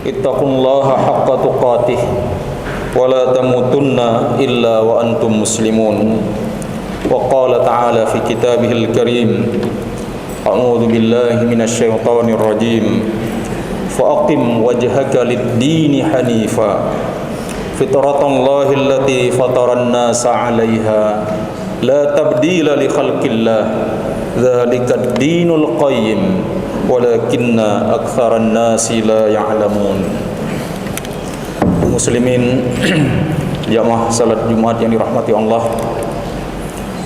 ittaqullaha haqqa tuqatih wa la tamutunna illa wa antum muslimun. Wa qala ta'ala fi kitabihil karim, a'udzu billahi minasy syaithanir rajim, fa'aqim wajhaka lid-dini hanifa fitratallahi allati fataran nasa 'alaiha la tabdila li khalqillah dzalikad dinul qayyim walakinna aktsaran nasi la ya'lamun. Muslimin jamaah salat Jumat yang dirahmati Allah,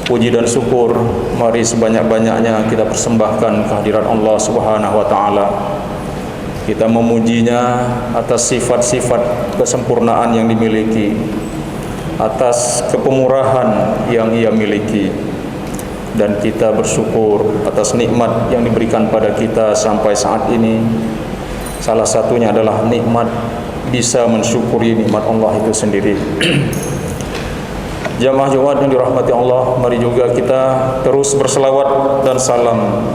puji dan syukur mari sebanyak-banyaknya kita persembahkan kehadirat Allah Subhanahu wa taala. Kita memujinya atas sifat-sifat kesempurnaan yang dimiliki, atas kepemurahan yang Ia miliki, dan kita bersyukur atas nikmat yang diberikan pada kita sampai saat ini. Salah satunya adalah nikmat bisa mensyukuri nikmat Allah itu sendiri. Jamaah Jumat yang dirahmati Allah, mari juga kita terus berselawat dan salam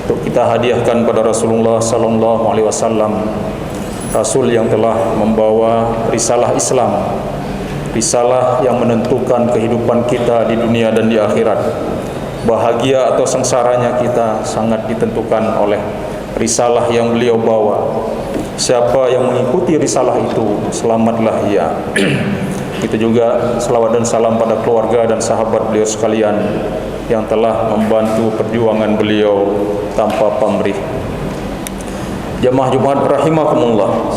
untuk kita hadiahkan pada Rasulullah sallallahu alaihi wasallam, Rasul yang telah membawa risalah Islam, risalah yang menentukan kehidupan kita di dunia dan di akhirat. Bahagia atau sengsaranya kita sangat ditentukan oleh risalah yang beliau bawa. Siapa yang mengikuti risalah itu, selamatlah ia. Itu juga selawat dan salam pada keluarga dan sahabat beliau sekalian yang telah membantu perjuangan beliau tanpa pamrih. Jamaah Jumat rahimakumullah,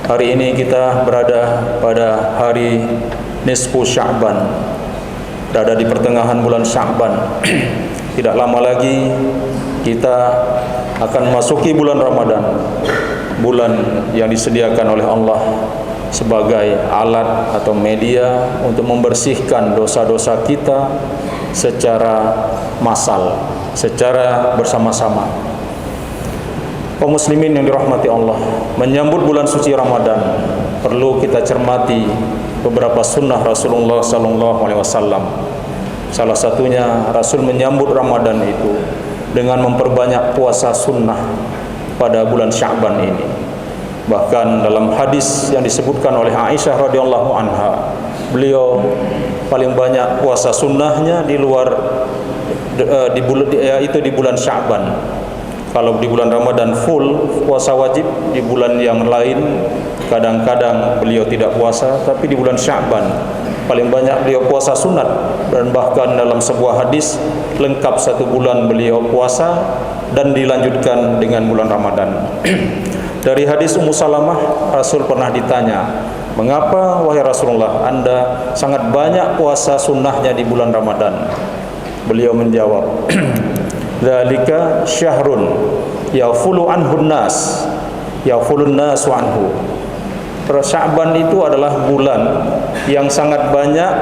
hari ini kita berada pada hari nisfu Sya'ban, berada di pertengahan bulan Sya'ban. Tidak lama lagi kita akan masuki bulan Ramadan, bulan yang disediakan oleh Allah sebagai alat atau media untuk membersihkan dosa-dosa kita secara massal, secara bersama-sama. Kaum muslimin yang dirahmati Allah, menyambut bulan suci Ramadan perlu kita cermati beberapa sunnah Rasulullah sallallahu alaihi wasallam. Salah satunya Rasul menyambut Ramadan itu dengan memperbanyak puasa sunnah pada bulan Sya'ban ini. Bahkan dalam hadis yang disebutkan oleh Aisyah radhiyallahu anha, beliau paling banyak puasa sunnahnya di luar di bulan Sya'ban. Kalau di bulan Ramadan full puasa wajib, di bulan yang lain kadang-kadang beliau tidak puasa, tapi di bulan Sya'ban paling banyak beliau puasa sunat. Dan bahkan dalam sebuah hadis lengkap 1 bulan beliau puasa dan dilanjutkan dengan bulan Ramadan. Dari hadis Ummu Salamah, Rasul pernah ditanya, "Mengapa wahai Rasulullah Anda sangat banyak puasa sunnahnya di bulan Ramadan?" Beliau menjawab, "Dzalika syahrun yafulu anhun nas, yafulun nasu anhu." Sya'ban itu adalah bulan yang sangat banyak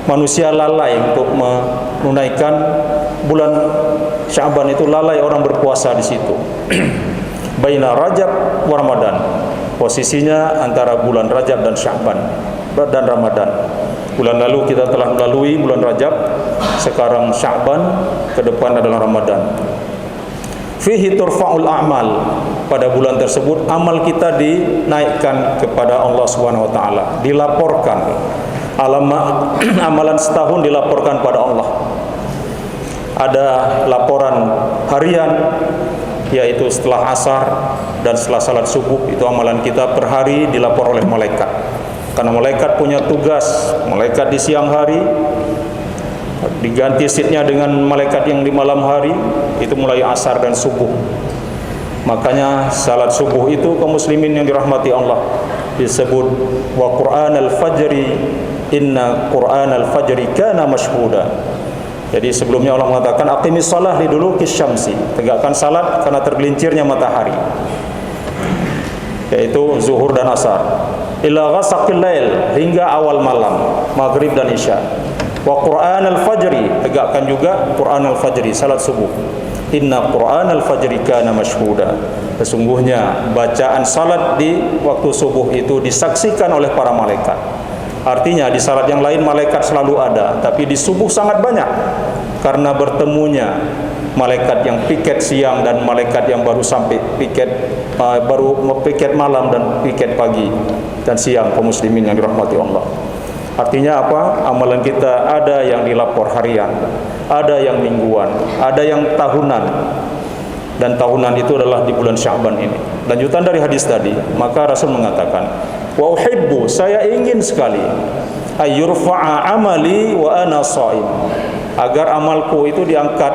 manusia lalai untuk menunaikan. Bulan Sya'ban itu lalai orang berpuasa di situ. Baina Rajab wa Ramadan, posisinya antara bulan Rajab dan Sya'ban dan Ramadan. Bulan lalu kita telah melalui bulan Rajab, sekarang Sya'ban, ke depan adalah Ramadan. Fihi turfa'ul a'mal, pada bulan tersebut amal kita dinaikkan kepada Allah Subhanahu wa taala, dilaporkan. Amalan setahun dilaporkan pada Allah. Ada laporan harian, yaitu setelah asar dan setelah salat subuh, itu amalan kita per hari dilapor oleh malaikat. Karena malaikat punya tugas, malaikat di siang hari diganti seatnya dengan malaikat yang di malam hari, itu mulai asar dan subuh. Makanya salat subuh itu kaum muslimin yang dirahmati Allah disebut wa Qur'anal fajri, inna Qur'anal fajri kana mashhuda. Jadi sebelumnya Allah mengatakan aqimis shalah liduluki syamsi, tegakkan salat karena tergelincirnya matahari, yaitu zuhur dan asar. Ila ghasaqil lail, hingga awal malam, maghrib dan isya. Wa Qur'anal fajri, tegakkan juga Qur'anal fajri, salat subuh. Inna Qur'anal fajri kana mashhuda, sesungguhnya bacaan salat di waktu subuh itu disaksikan oleh para malaikat. Artinya di salat yang lain malaikat selalu ada, tapi di subuh sangat banyak karena bertemunya malaikat yang piket siang dan malaikat yang baru sampai piket malam dan piket pagi dan siang, kaum muslimin yang dirahmati Allah. Artinya apa? Amalan kita ada yang dilapor harian, ada yang mingguan, ada yang tahunan. Dan tahunan itu adalah di bulan Sya'ban ini. Lanjutan dari hadis tadi, maka Rasul mengatakan, wa uhibbu, saya ingin sekali ayyurfa'a amali wa ana sha'im, agar amalku itu diangkat,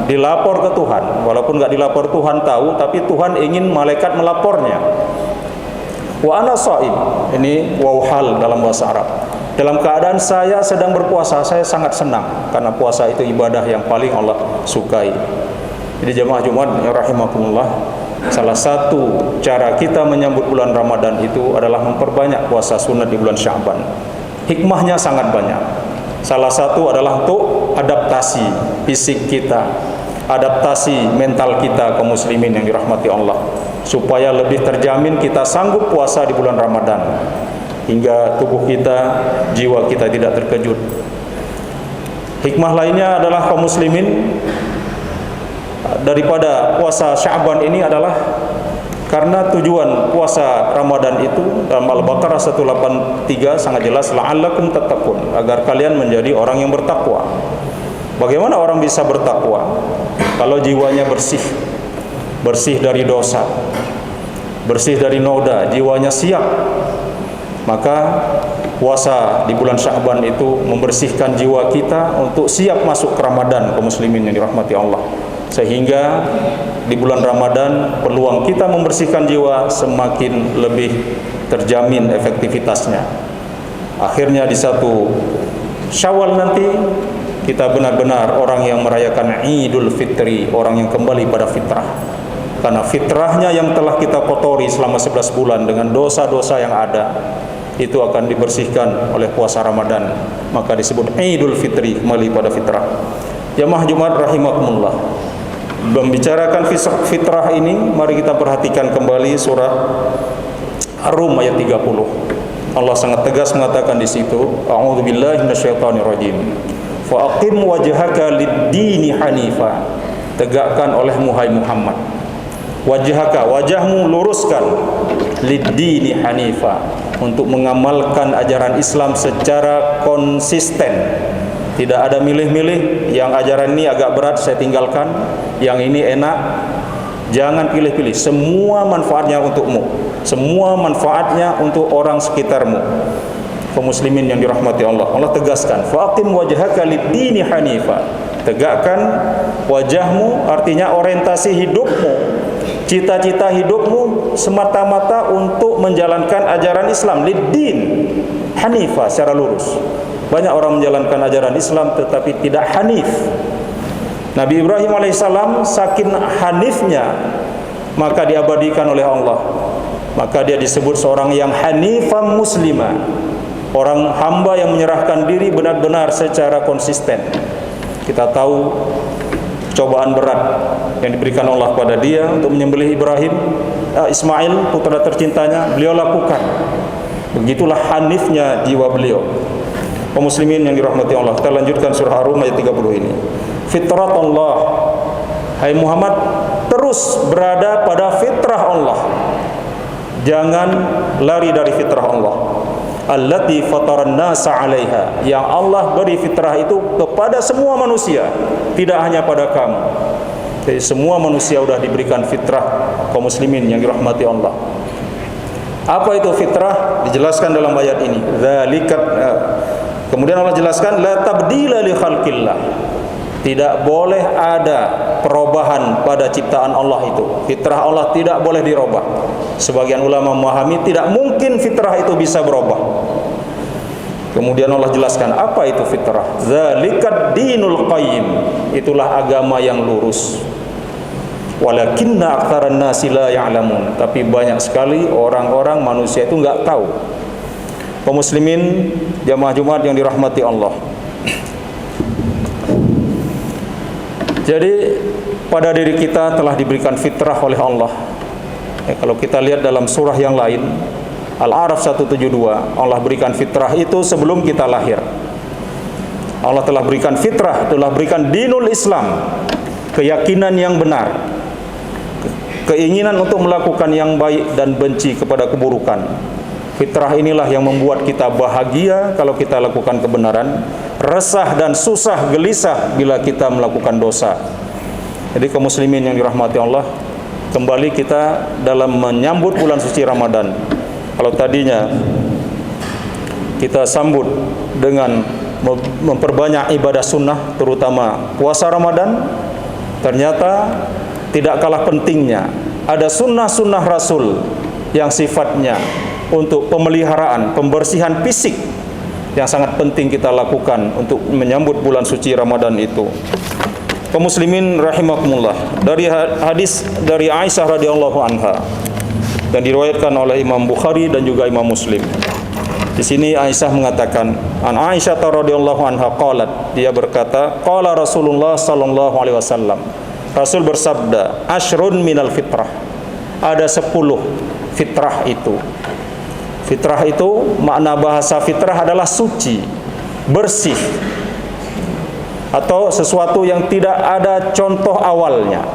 dilapor ke Tuhan. Walaupun enggak dilapor Tuhan tahu, tapi Tuhan ingin malaikat melapornya. Wa ana sha'im, ini waw hal dalam bahasa Arab. Dalam keadaan saya sedang berpuasa, saya sangat senang karena puasa itu ibadah yang paling Allah sukai. Jadi jemaah Jumat yang rahimakumullah, salah satu cara kita menyambut bulan Ramadan itu adalah memperbanyak puasa sunat di bulan Sya'ban. Hikmahnya sangat banyak. Salah satu adalah untuk adaptasi fisik kita, adaptasi mental kita kaum muslimin yang dirahmati Allah, supaya lebih terjamin kita sanggup puasa di bulan Ramadan, hingga tubuh kita, jiwa kita tidak terkejut. Hikmah lainnya adalah kaum muslimin daripada puasa Sya'ban ini adalah karena tujuan puasa Ramadan itu dalam Al-Baqarah 183 sangat jelas, la'allakum tattaqun, agar kalian menjadi orang yang bertakwa. Bagaimana orang bisa bertakwa? Kalau jiwanya bersih, bersih dari dosa, bersih dari noda, jiwanya siap. Maka puasa di bulan Sya'ban itu membersihkan jiwa kita untuk siap masuk ke Ramadan, kaum muslimin yang dirahmati Allah. Sehingga di bulan Ramadan peluang kita membersihkan jiwa semakin lebih terjamin efektivitasnya. Akhirnya di 1 Syawal nanti kita benar-benar orang yang merayakan Idul Fitri, orang yang kembali pada fitrah. Karena fitrahnya yang telah kita kotori selama 11 bulan dengan dosa-dosa yang ada, itu akan dibersihkan oleh puasa Ramadan. Maka disebut Idul Fitri, kembali pada fitrah. Jamaah Jumat rahimakumullah, membicarakan fitrah ini, mari kita perhatikan kembali surah Ar-Rum ayat 30. Allah sangat tegas mengatakan di situ, a'udzubillahi minasyaitonirrajim. Fa aqim wajhaka lid-dini hanifa. Tegakkan olehmu hai Muhammad. Wajhaka, wajahmu luruskan, lid-dini hanifa, untuk mengamalkan ajaran Islam secara konsisten. Tidak ada milih-milih, yang ajaran ini agak berat saya tinggalkan, yang ini enak. Jangan pilih-pilih, semua manfaatnya untukmu, semua manfaatnya untuk orang sekitarmu. Kaum muslimin yang dirahmati Allah, Allah tegaskan, faqim wajhaka lid-dini hanifa. Tegakkan wajahmu, artinya orientasi hidupmu, cita-cita hidupmu semata-mata untuk menjalankan ajaran Islam, lid-din hanifa, secara lurus. Banyak orang menjalankan ajaran Islam tetapi tidak hanif. Nabi Ibrahim alaihissalam saking hanifnya, maka diabadikan oleh Allah. Maka dia disebut seorang yang hanifan muslimah, orang hamba yang menyerahkan diri benar-benar secara konsisten. Kita tahu cobaan berat yang diberikan Allah pada dia untuk menyembelih Ismail, putra tercintanya, beliau lakukan. Begitulah hanifnya jiwa beliau. Kaum muslimin yang dirahmati Allah, kita lanjutkan surah Ar-Rum ayat 30 ini. Fitrat Allah, hai Muhammad, terus berada pada fitrah Allah. Jangan lari dari fitrah Allah. Allati fataran nasa 'alaiha, yang Allah beri fitrah itu kepada semua manusia, tidak hanya pada kamu. Jadi semua manusia sudah diberikan fitrah, kaum muslimin yang dirahmati Allah. Apa itu fitrah? Dijelaskan dalam ayat ini. Kemudian Allah jelaskan, la tabdila li khalqillah. Tidak boleh ada perubahan pada ciptaan Allah itu. Fitrah Allah tidak boleh dirubah. Sebagian ulama memahami tidak mungkin fitrah itu bisa berubah. Kemudian Allah jelaskan apa itu fitrah. Zalikad dinul qayyim. Itulah agama yang lurus. Walakinna aktsaran nasi la ya'lamun. Tapi banyak sekali orang-orang manusia itu enggak tahu. Kaum muslimin jamaah Jumat yang dirahmati Allah. Jadi pada diri kita telah diberikan fitrah oleh Allah. Kalau kita lihat dalam surah yang lain, Al-A'raf 172, Allah berikan fitrah itu sebelum kita lahir. Allah telah berikan fitrah, telah berikan dinul Islam. keyakinan yang benar, keinginan untuk melakukan yang baik dan benci kepada keburukan. Fitrah inilah yang membuat kita bahagia kalau kita lakukan kebenaran, resah dan susah gelisah bila kita melakukan dosa. Jadi kaum muslimin yang dirahmati Allah, kembali kita dalam menyambut bulan suci Ramadan. Kalau tadinya kita sambut dengan memperbanyak ibadah sunnah, terutama puasa Ramadan, ternyata tidak kalah pentingnya ada sunnah-sunnah Rasul yang sifatnya untuk pemeliharaan, pembersihan fisik yang sangat penting kita lakukan untuk menyambut bulan suci Ramadan itu. Kaum muslimin rahimakumullah, dari hadis dari Aisyah radhiyallahu anha yang diriwayatkan oleh Imam Bukhari dan juga Imam Muslim. Di sini Aisyah mengatakan, an Aisyah radhiyallahu anha qalat, dia berkata, qala Rasulullah sallallahu alaihi wasallam, Rasul bersabda, asyrun minal fitrah, ada 10 fitrah itu. Fitrah itu, makna bahasa fitrah adalah suci, bersih, atau sesuatu yang tidak ada contoh awalnya.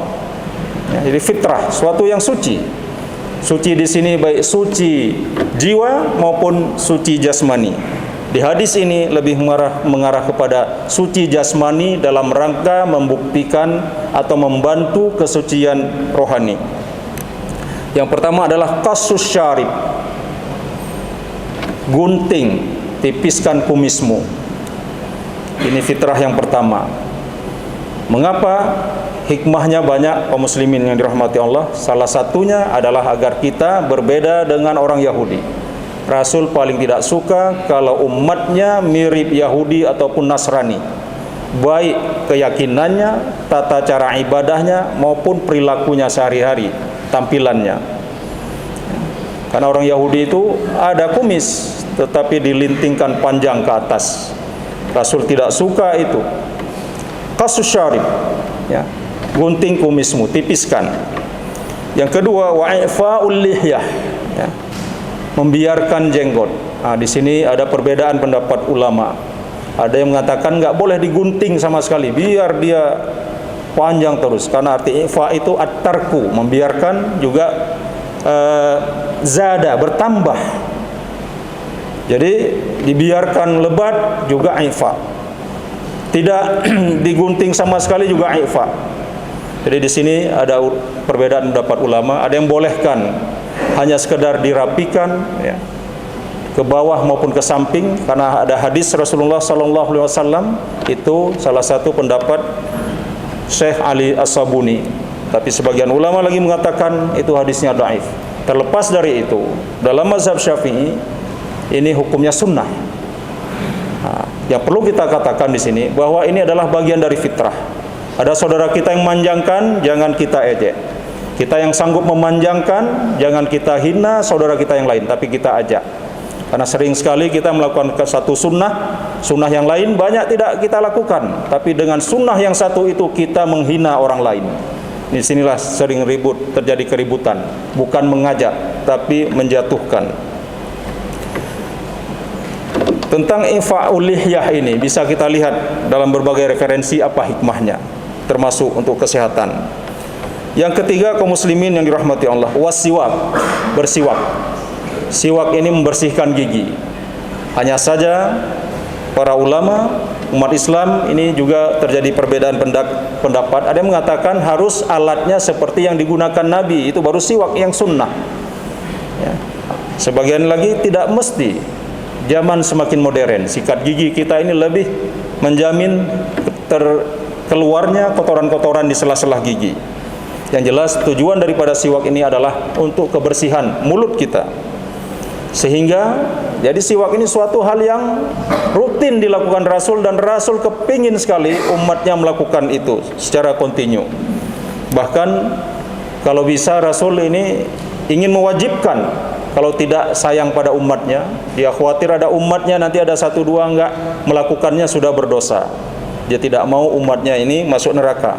Ya, jadi fitrah, sesuatu yang suci. Suci di sini baik suci jiwa maupun suci jasmani. Di hadis ini lebih mengarah kepada suci jasmani dalam rangka membuktikan atau membantu kesucian rohani. Yang pertama adalah qasus syarib, gunting, tipiskan kumismu. Ini fitrah yang pertama. Mengapa? Hikmahnya banyak kaum muslimin yang dirahmati Allah. Salah satunya adalah agar kita berbeda dengan orang Yahudi. Rasul paling tidak suka kalau umatnya mirip Yahudi ataupun Nasrani, baik keyakinannya, tata cara ibadahnya maupun perilakunya sehari-hari, tampilannya. Karena orang Yahudi itu ada kumis tetapi dilintingkan panjang ke atas. Rasul tidak suka itu. Qasus syarib, ya, gunting kumismu, tipiskan. Yang kedua, wa'ifa'ul lihyah, ya, membiarkan jenggot. Nah, di sini ada perbedaan pendapat ulama. Ada yang mengatakan nggak boleh digunting sama sekali, biar dia panjang terus. Karena arti ifa itu at-tarku, membiarkan, juga zada, bertambah. Jadi dibiarkan lebat juga ifa. Tidak digunting sama sekali juga ifa. Jadi di sini ada perbedaan pendapat ulama. Ada yang bolehkan hanya sekedar dirapikan, ya, ke bawah maupun ke samping, karena ada hadis Rasulullah sallallahu alaihi wasallam. Itu salah satu pendapat Syekh Ali As-Sabuni. Tapi sebagian ulama lagi mengatakan itu hadisnya dhaif. Terlepas dari itu, dalam mazhab Syafi'i ini hukumnya sunnah. Nah, yang perlu kita katakan di sini bahwa ini adalah bagian dari fitrah. Ada saudara kita yang memanjangkan, jangan kita ejek. Kita yang sanggup memanjangkan, jangan kita hina saudara kita yang lain, tapi kita ajak. Karena sering sekali kita melakukan satu sunnah yang lain banyak tidak kita lakukan, tapi dengan sunnah yang satu itu kita menghina orang lain. Di sinilah sering terjadi keributan, bukan mengajak tapi menjatuhkan. Tentang infa'ul lihyah ini bisa kita lihat dalam berbagai referensi apa hikmahnya, termasuk untuk kesehatan. Yang ketiga, kaum muslimin yang dirahmati Allah, wasiwak, bersiwak. Siwak ini membersihkan gigi. Hanya saja para ulama umat Islam ini juga terjadi perbedaan pendapat. Ada yang mengatakan harus alatnya seperti yang digunakan Nabi, itu baru siwak yang sunnah, ya. Sebagian lagi tidak mesti. Zaman semakin modern, sikat gigi kita ini lebih menjamin keluarnya kotoran-kotoran di sela-sela gigi. Yang jelas tujuan daripada siwak ini adalah untuk kebersihan mulut kita. Sehingga jadi siwak ini suatu hal yang rutin dilakukan Rasul, dan Rasul kepingin sekali umatnya melakukan itu secara kontinu. Bahkan kalau bisa Rasul ini ingin mewajibkan, kalau tidak sayang pada umatnya, dia khawatir ada umatnya nanti ada 1-2 enggak melakukannya sudah berdosa. Dia tidak mau umatnya ini masuk neraka.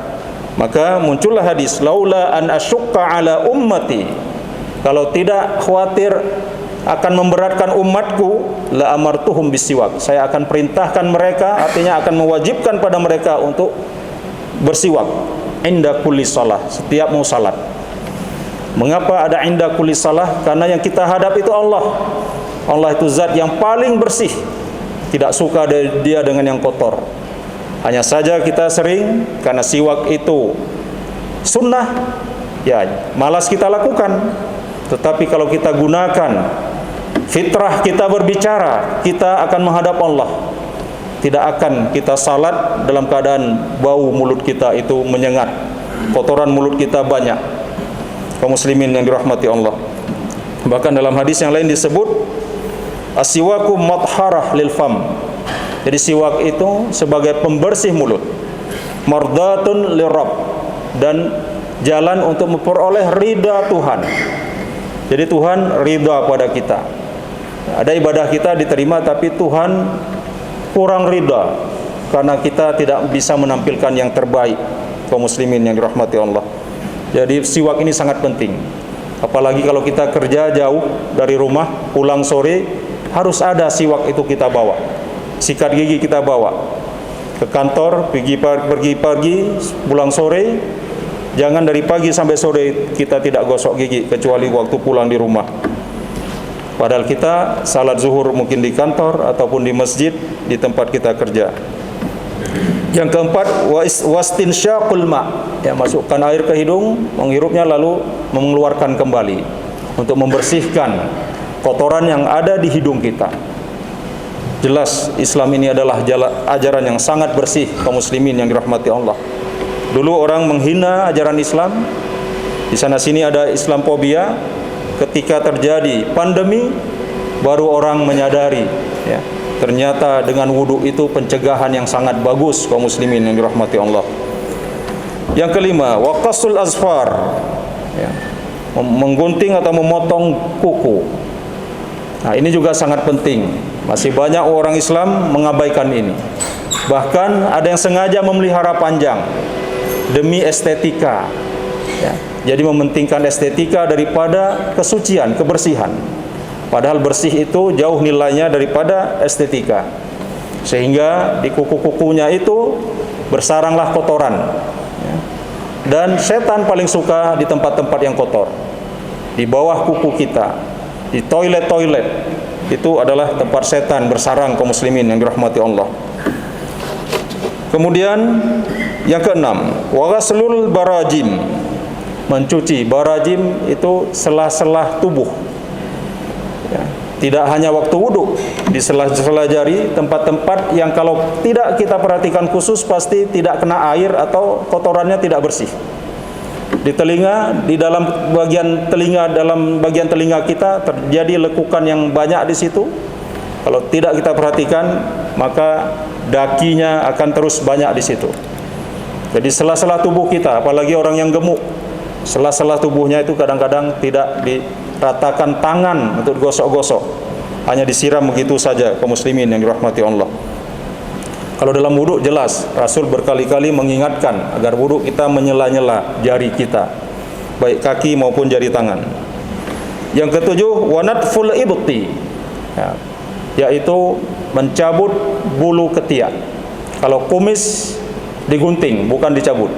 Maka muncullah hadis, laula an asyukka ala ummati, kalau tidak khawatir akan memberatkan umatku, la amartuhum bisiwak, saya akan perintahkan mereka, artinya akan mewajibkan pada mereka untuk bersiwak. inda kulli shalah, setiap mau salat. Mengapa ada inda kulli shalah? Karena yang kita hadap itu Allah. Allah itu zat yang paling bersih. Tidak suka dia dengan yang kotor. Hanya saja kita sering, karena siwak itu sunnah, ya malas kita lakukan. Tetapi kalau kita gunakan fitrah kita berbicara, kita akan menghadap Allah. Tidak akan kita salat dalam keadaan bau mulut kita itu menyengat, kotoran mulut kita banyak. Kaum muslimin yang dirahmati Allah. Bahkan dalam hadis yang lain disebut as-siwaku matharah lil fam. Jadi siwak itu sebagai pembersih mulut, mardatun lirabb, dan jalan untuk memperoleh ridha Tuhan. Jadi Tuhan ridha pada kita. Ada ibadah kita diterima, tapi Tuhan kurang ridha karena kita tidak bisa menampilkan yang terbaik. Kaum muslimin yang dirahmati Allah. Jadi siwak ini sangat penting. Apalagi kalau kita kerja jauh dari rumah, pulang sore, harus ada siwak itu kita bawa. Sikat gigi kita bawa ke kantor, pergi pagi, pulang sore. Jangan dari pagi sampai sore kita tidak gosok gigi, kecuali waktu pulang di rumah. Padahal kita salat zuhur mungkin di kantor ataupun di masjid, di tempat kita kerja. Yang keempat, wastinsyaqul ma, ya, masukkan air ke hidung, menghirupnya lalu mengeluarkan kembali untuk membersihkan kotoran yang ada di hidung kita. Jelas Islam ini adalah ajaran yang sangat bersih, kaum muslimin yang dirahmati Allah. Dulu orang menghina ajaran Islam. Di sana sini ada Islamophobia. Ketika terjadi pandemi, baru orang menyadari, ya, ternyata dengan wudu itu pencegahan yang sangat bagus, kaum muslimin yang dirahmati Allah. Yang kelima, waqasul azfar, ya, menggunting atau memotong kuku. Nah, ini juga sangat penting. Masih banyak orang Islam mengabaikan ini. Bahkan ada yang sengaja memelihara panjang demi estetika, ya. Jadi mementingkan estetika daripada kesucian, kebersihan. Padahal bersih itu jauh nilainya daripada estetika. Sehingga di kuku-kukunya itu bersaranglah kotoran, ya. Dan setan paling suka di tempat-tempat yang kotor. Di bawah kuku kita, di toilet-toilet, itu adalah tempat setan bersarang, kaum muslimin yang dirahmati Allah. Kemudian yang keenam, waghaslul barajim, mencuci. Barajim itu sela-sela tubuh, ya. Tidak hanya waktu wudhu, di sela-sela jari, tempat-tempat yang kalau tidak kita perhatikan khusus pasti tidak kena air atau kotorannya tidak bersih. Di telinga, di dalam bagian telinga kita terjadi lekukan yang banyak di situ. Kalau tidak kita perhatikan, maka dakinya akan terus banyak di situ. Jadi sela-sela tubuh kita, apalagi orang yang gemuk, sela-sela tubuhnya itu kadang-kadang tidak diratakan tangan untuk gosok-gosok, hanya disiram begitu saja, kaum muslimin yang dirahmati Allah. Kalau dalam wudhu jelas Rasul berkali-kali mengingatkan agar wudhu kita menyela-nyela jari kita, baik kaki maupun jari tangan. Yang ketujuh, wanatful ibti, ya, yaitu mencabut bulu ketiak. Kalau kumis digunting, bukan dicabut.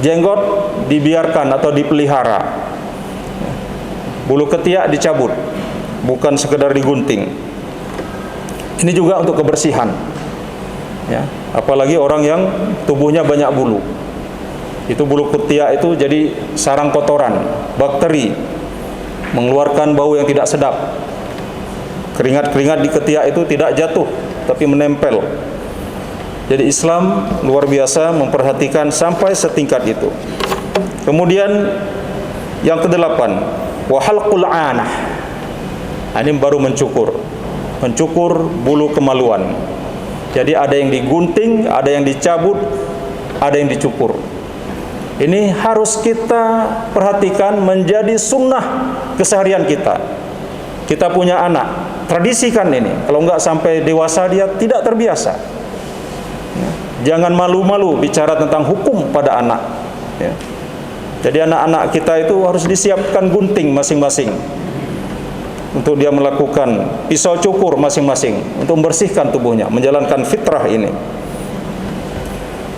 Jenggot dibiarkan atau dipelihara. Bulu ketiak dicabut, bukan sekedar digunting. Ini juga untuk kebersihan, ya. Apalagi orang yang tubuhnya banyak bulu. Itu bulu ketiak itu jadi sarang kotoran, bakteri, mengeluarkan bau yang tidak sedap. Keringat-keringat di ketiak itu tidak jatuh, tapi menempel. Jadi Islam luar biasa memperhatikan sampai setingkat itu. Kemudian yang kedelapan, wa halqul anah. Ini baru mencukur bulu kemaluan. Jadi ada yang digunting, ada yang dicabut, ada yang dicukur. Ini harus kita perhatikan menjadi sunnah keseharian kita. Kita punya anak, tradisikan ini. Kalau enggak sampai dewasa dia tidak terbiasa. Jangan malu-malu bicara tentang hukum pada anak, ya. Jadi anak-anak kita itu harus disiapkan gunting masing-masing untuk dia melakukan pisau cukur masing-masing untuk membersihkan tubuhnya, menjalankan fitrah ini.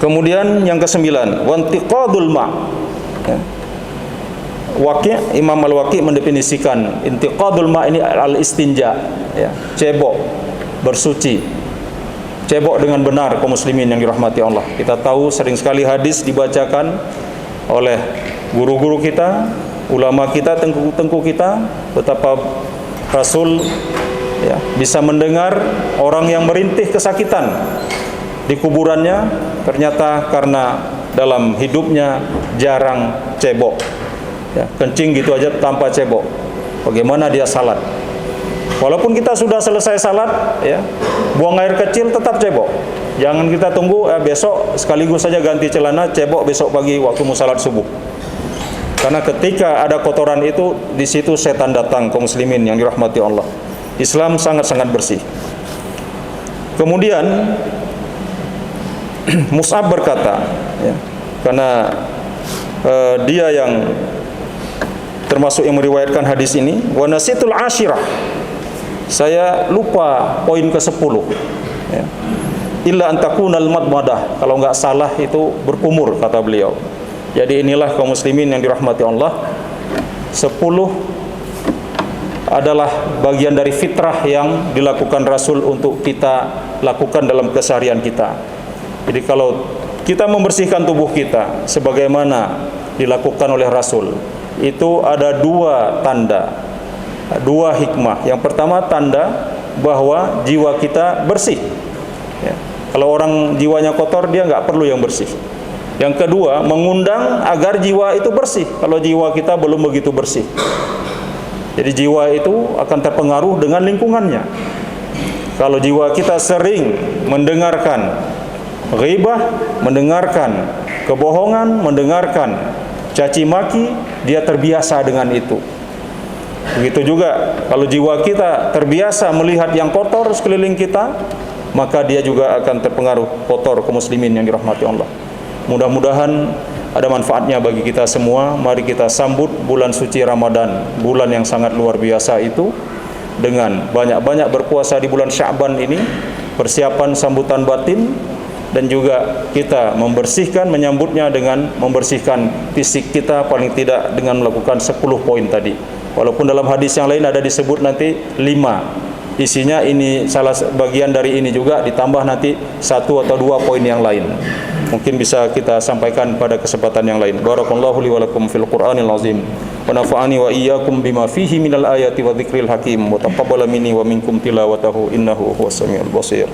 Kemudian yang ke-9, wantiqadul ma'. Ya. Imam Al-Waqi mendefinisikan intiqadul ma' ini al-istinja, ya, cebok, bersuci. Cebok dengan benar kaum muslimin yang dirahmati Allah. Kita tahu sering sekali hadis dibacakan oleh guru-guru kita, ulama kita, tengku kita, betapa Rasul, ya, bisa mendengar orang yang merintih kesakitan di kuburannya, ternyata karena dalam hidupnya jarang cebok, ya, kencing gitu aja tanpa cebok. Bagaimana dia salat? Walaupun kita sudah selesai salat, ya, buang air kecil tetap cebok. Jangan kita tunggu besok sekaligus saja ganti celana, cebok besok pagi waktu mau salat subuh. Karena ketika ada kotoran itu, di situ setan datang kaum muslimin yang dirahmati Allah. Islam sangat-sangat bersih. Kemudian Mus'ab berkata, ya, karena dia yang termasuk yang meriwayatkan hadis ini, wa nasitul ashirah, saya lupa poin ke-10, ya. Illa antakunal madmadah, kalau nggak salah itu berkumur, kata beliau. Jadi inilah kaum muslimin yang dirahmati Allah, 10 adalah bagian dari fitrah yang dilakukan Rasul untuk kita lakukan dalam keseharian kita. Jadi kalau kita membersihkan tubuh kita sebagaimana dilakukan oleh Rasul, itu ada 2 tanda, 2 hikmah. Yang pertama, tanda bahwa jiwa kita bersih, ya. Kalau orang jiwanya kotor, dia nggak perlu yang bersih. Yang kedua, mengundang agar jiwa itu bersih kalau jiwa kita belum begitu bersih. Jadi jiwa itu akan terpengaruh dengan lingkungannya. Kalau jiwa kita sering mendengarkan ghibah, mendengarkan kebohongan, mendengarkan caci maki, dia terbiasa dengan itu. Begitu juga kalau jiwa kita terbiasa melihat yang kotor sekeliling kita, maka dia juga akan terpengaruh kotor kaum muslimin yang dirahmati Allah. Mudah-mudahan ada manfaatnya bagi kita semua. Mari kita sambut bulan suci Ramadan, bulan yang sangat luar biasa itu, dengan banyak-banyak berpuasa di bulan Sya'ban ini, persiapan sambutan batin, dan juga kita membersihkan, menyambutnya dengan membersihkan fisik kita, paling tidak dengan melakukan 10 poin tadi. Walaupun dalam hadis yang lain ada disebut nanti 5. Isinya ini salah bagian dari ini juga, ditambah nanti 1 atau 2 poin yang lain. Mungkin bisa kita sampaikan pada kesempatan yang lain. Barakallahu li wa lakum fil Qur'anil azim. Wa nafa'ani wa iyyakum bima fihi minal ayati wa dzikril hakim. Wa taqabbala minni wa minkum tilawatahu innahu huwas samiul basir.